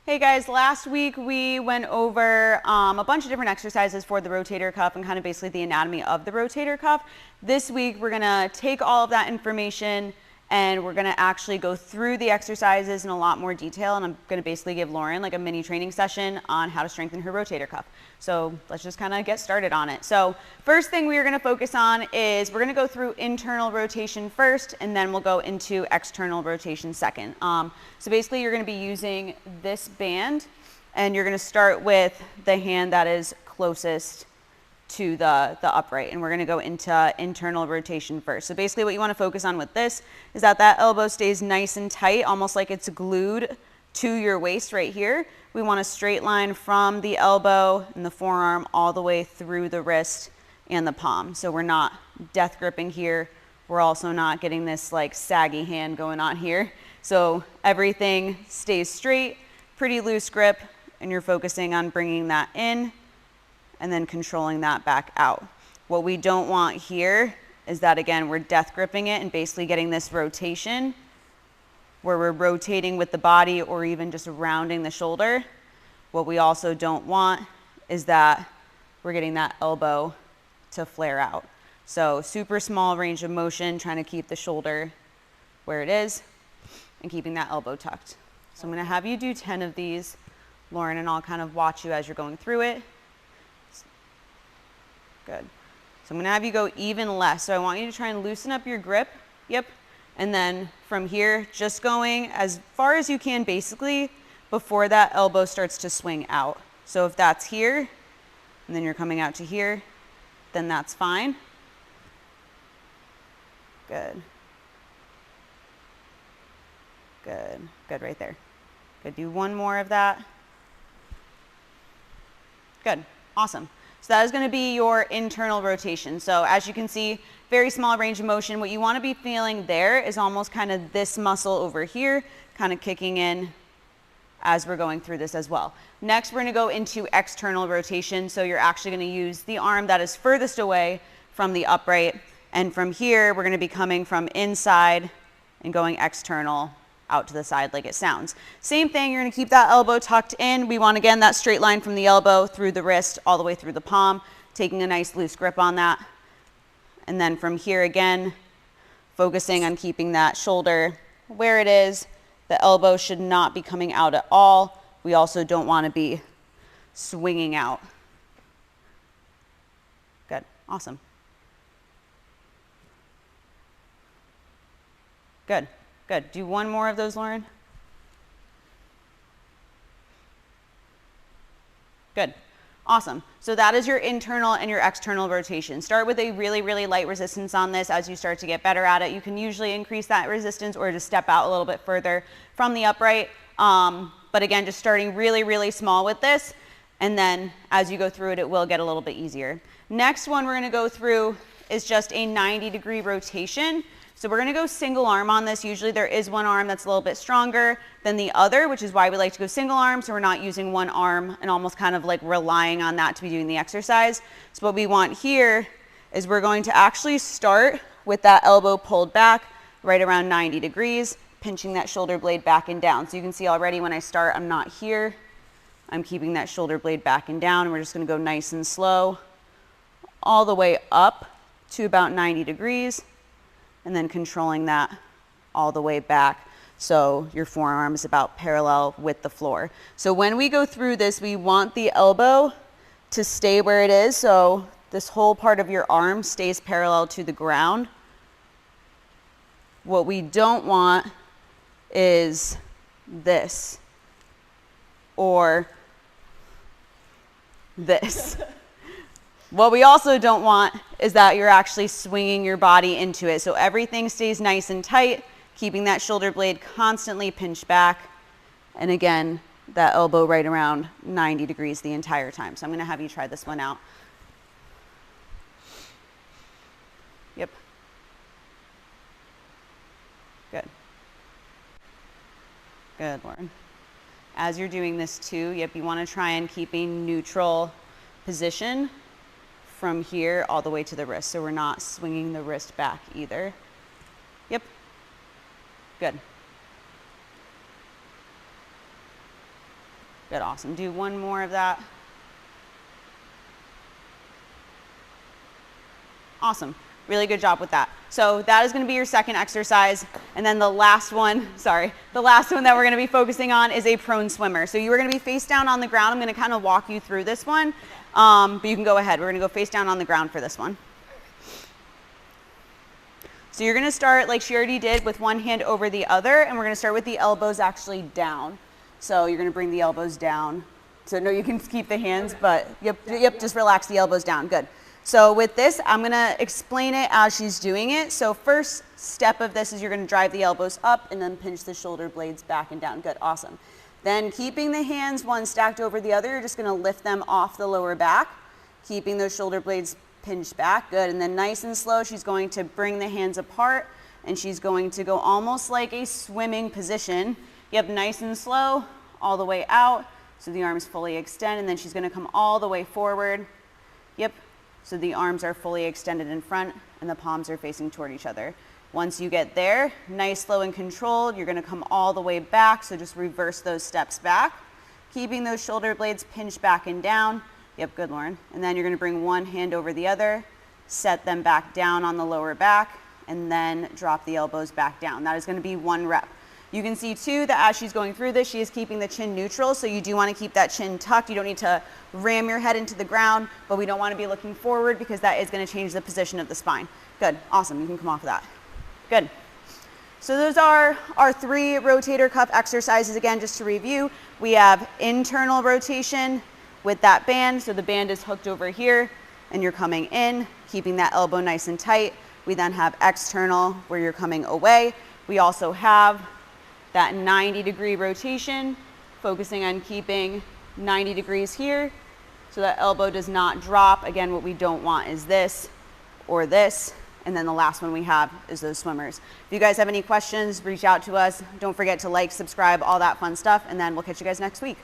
Hey guys, last week we went over a bunch of different exercises for the rotator cuff and kind of basically the anatomy of the rotator cuff. This week we're gonna take all of that information and we're gonna actually go through the exercises in a lot more detail, and I'm gonna basically give Lauren like a mini training session on how to strengthen her rotator cuff. So let's just kind of get started on it. So first thing we are gonna focus on is we're gonna go through internal rotation first, and then we'll go into external rotation second. So basically you're gonna be using this band, and you're gonna start with the hand that is closest to the upright, and we're going to go into internal rotation first. So basically what you want to focus on with this is that elbow stays nice and tight, almost like it's glued to your waist right here. We want a straight line from the elbow and the forearm all the way through the wrist and the palm. So we're not death gripping here. We're also not getting this like saggy hand going on here. So everything stays straight, pretty loose grip, and you're focusing on bringing that in and then controlling that back out. What we don't want here is that, again, we're death gripping it and basically getting this rotation where we're rotating with the body or even just rounding the shoulder. What we also don't want is that we're getting that elbow to flare out. So super small range of motion, trying to keep the shoulder where it is and keeping that elbow tucked. So I'm gonna have you do 10 of these, Lauren, and I'll kind of watch you as you're going through it. Good. So I'm going to have you go even less. So I want you to try and loosen up your grip. Yep. And then from here, just going as far as you can basically before that elbow starts to swing out. So if that's here and then you're coming out to here, then that's fine. Good. Good. Good right there. Good. Do one more of that. Good. Awesome. So that is going to be your internal rotation. So as you can see, very small range of motion. What you want to be feeling there is almost kind of this muscle over here, kind of kicking in as we're going through this as well. Next, we're going to go into external rotation. So you're actually going to use the arm that is furthest away from the upright. And from here, we're going to be coming from inside and going external out to the side like it sounds. Same thing, you're going to keep that elbow tucked in. We want, again, that straight line from the elbow through the wrist all the way through the palm, taking a nice loose grip on that. And then from here again, focusing on keeping that shoulder where it is. The elbow should not be coming out at all. We also don't want to be swinging out. Good, awesome. Good. Good. Do one more of those, Lauren. Good. Awesome. So that is your internal and your external rotation. Start with a really, really light resistance on this. As you start to get better at it, you can usually increase that resistance or just step out a little bit further from the upright. But again, just starting really, really small with this. And then as you go through it, it will get a little bit easier. Next one we're going to go through is just a 90-degree rotation. So we're going to go single arm on this. Usually there is one arm that's a little bit stronger than the other, which is why we like to go single arm. So we're not using one arm and almost kind of like relying on that to be doing the exercise. So what we want here is we're going to actually start with that elbow pulled back right around 90 degrees, pinching that shoulder blade back and down. So you can see already when I start, I'm not here. I'm keeping that shoulder blade back and down. And we're just going to go nice and slow all the way up to about 90 degrees. And then controlling that all the way back so your forearm is about parallel with the floor. So when we go through this, we want the elbow to stay where it is. So this whole part of your arm stays parallel to the ground. What we don't want is this or this. What we also don't want is that you're actually swinging your body into it. So everything stays nice and tight, keeping that shoulder blade constantly pinched back. And again, that elbow right around 90 degrees the entire time. So I'm going to have you try this one out. Yep. Good. Good, Lauren. As you're doing this too, yep, you want to try and keep a neutral position from here all the way to the wrist. So we're not swinging the wrist back either. Yep. Good. Good, awesome. Do one more of that. Awesome. Really good job with that. So that is going to be your second exercise. And then the last one, the last one that we're going to be focusing on is a prone swimmer. So you are going to be face down on the ground. I'm going to kind of walk you through this one, but you can go ahead. We're going to go face down on the ground for this one. So you're going to start like she already did with one hand over the other, and we're going to start with the elbows actually down. So you're going to bring the elbows down. So no, you can keep the hands, but yep, just relax the elbows down. Good. So with this, I'm going to explain it as she's doing it. So first step of this is you're going to drive the elbows up and then pinch the shoulder blades back and down. Good, awesome. Then keeping the hands one stacked over the other, you're just going to lift them off the lower back, keeping those shoulder blades pinched back. Good, and then nice and slow, she's going to bring the hands apart and she's going to go almost like a swimming position. Yep, nice and slow, all the way out, so the arms fully extend, and then she's going to come all the way forward. Yep. So the arms are fully extended in front and the palms are facing toward each other. Once you get there, nice, slow, and controlled, you're going to come all the way back. So just reverse those steps back, keeping those shoulder blades pinched back and down. Yep, good, Lauren. And then you're going to bring one hand over the other, set them back down on the lower back, and then drop the elbows back down. That is going to be one rep. You can see too that as she's going through this, she is keeping the chin neutral, so you do want to keep that chin tucked. You don't need to ram your head into the ground, but we don't want to be looking forward because that is going to change the position of the spine. Good, awesome, you can come off of that. Good. So those are our 3 rotator cuff exercises. Again, just to review, we have internal rotation with that band, so the band is hooked over here and you're coming in, keeping that elbow nice and tight. We then have external where you're coming away. We also have that 90-degree rotation, focusing on keeping 90 degrees here so that elbow does not drop. Again, what we don't want is this or this. And then the last one we have is those swimmers. If you guys have any questions, reach out to us. Don't forget to like, subscribe, all that fun stuff, and then we'll catch you guys next week.